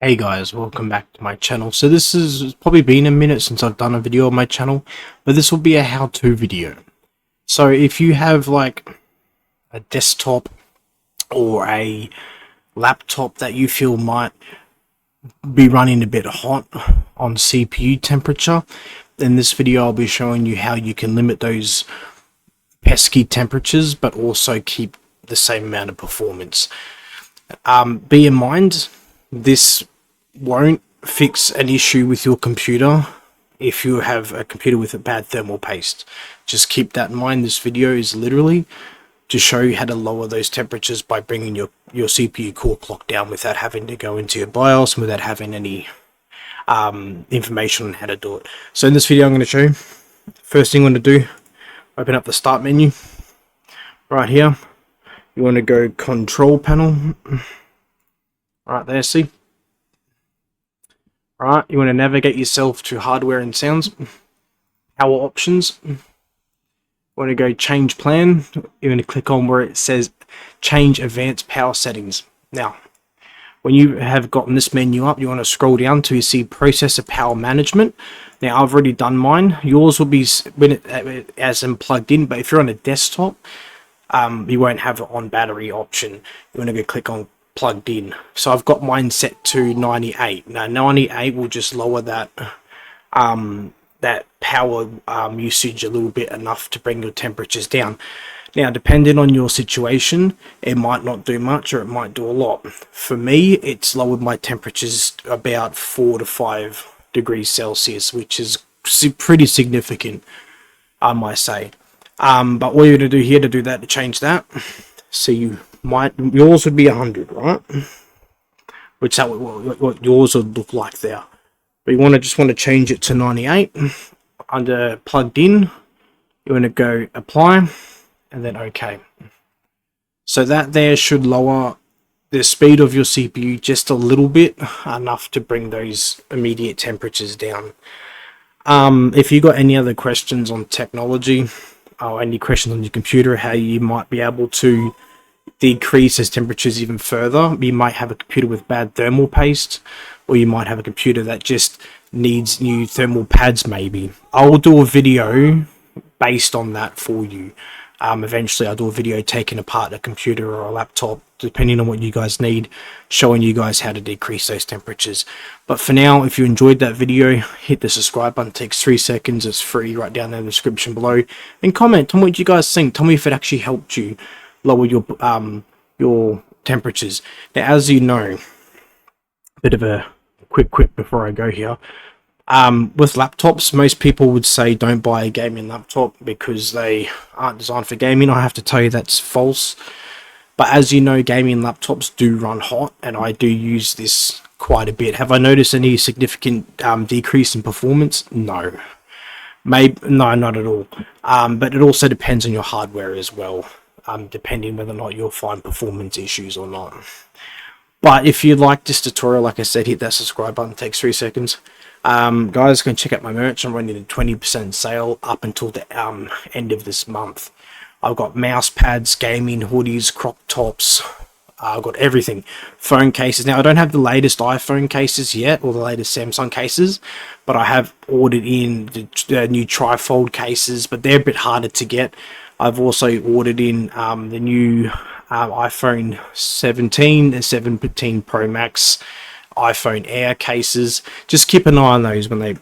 Hey guys, welcome back to my channel. So this has probably been a minute since I've done a video on my channel, but this will be a how-to video. So if you have like a desktop or a laptop that you feel might be running a bit hot on CPU temperature, in this video I'll be showing you how you can limit those pesky temperatures but also keep the same amount of performance. Be in mind, this won't fix an issue with your computer if you have a computer with a bad thermal paste. Just keep that in mind. This video is literally to show you how to lower those temperatures by bringing your CPU core clock down without having to go into your BIOS and without having any information on how to do it. So in this video I'm going to show you, first thing I'm going to do, open up the start menu right here. You want to go control panel right there, see? Right, you want to navigate yourself to hardware and sounds, power options. You want to go change plan. You're going to click on where it says change advanced power settings. Now, when you have gotten this menu up, you want to scroll down till you see processor power management. Now, I've already done mine. Yours will be when it as in plugged in, but if you're on a desktop, you won't have it on battery option. You want to go click on plugged in. So I've got mine set to 98. Now 98 will just lower that that power usage a little bit, enough to bring your temperatures down. Now, depending on your situation, it might not do much or it might do a lot. For me, it's lowered my temperatures about 4 to 5 degrees Celsius, which is pretty significant, I might say. But what you're going to do here to do that, to change that, so yours would be 100, right? Which is what yours would look like there. But you just want to change it to 98. Under plugged in, you want to go apply and then OK. So that there should lower the speed of your CPU just a little bit, enough to bring those immediate temperatures down. If you got any other questions on technology or any questions on your computer, how you might be able to decrease those temperatures even further, you might have a computer with bad thermal paste, or you might have a computer that just needs new thermal pads. Maybe I will do a video based on that for you. Eventually I'll do a video taking apart a computer or a laptop, depending on what you guys need, showing you guys how to decrease those temperatures. But for now, if you enjoyed that video, hit the subscribe button. It takes 3 seconds. It's free, right down there in the description below, and comment on what you guys think. Tell me if it actually helped you lower your temperatures. Now, as you know, a bit of a quick before I go here, with laptops, most people would say don't buy a gaming laptop because they aren't designed for gaming. I have to tell you that's false. But as you know, gaming laptops do run hot, and I do use this quite a bit. Have I noticed any significant decrease in performance? No. No, not at all. But it also depends on your hardware as well, depending whether or not you'll find performance issues or not. But if you like this tutorial, like I said, hit that subscribe button. It takes 3 seconds. Guys, go check out my merch. I'm running a 20% sale up until the end of this month. I've got mouse pads, gaming hoodies, crop tops. I've got everything. Phone cases. Now, I don't have the latest iPhone cases yet, or the latest Samsung cases, but I have ordered in the new trifold cases, but they're a bit harder to get. I've also ordered in the new iPhone 17 and 17 Pro Max iPhone Air cases. Just keep an eye on those when they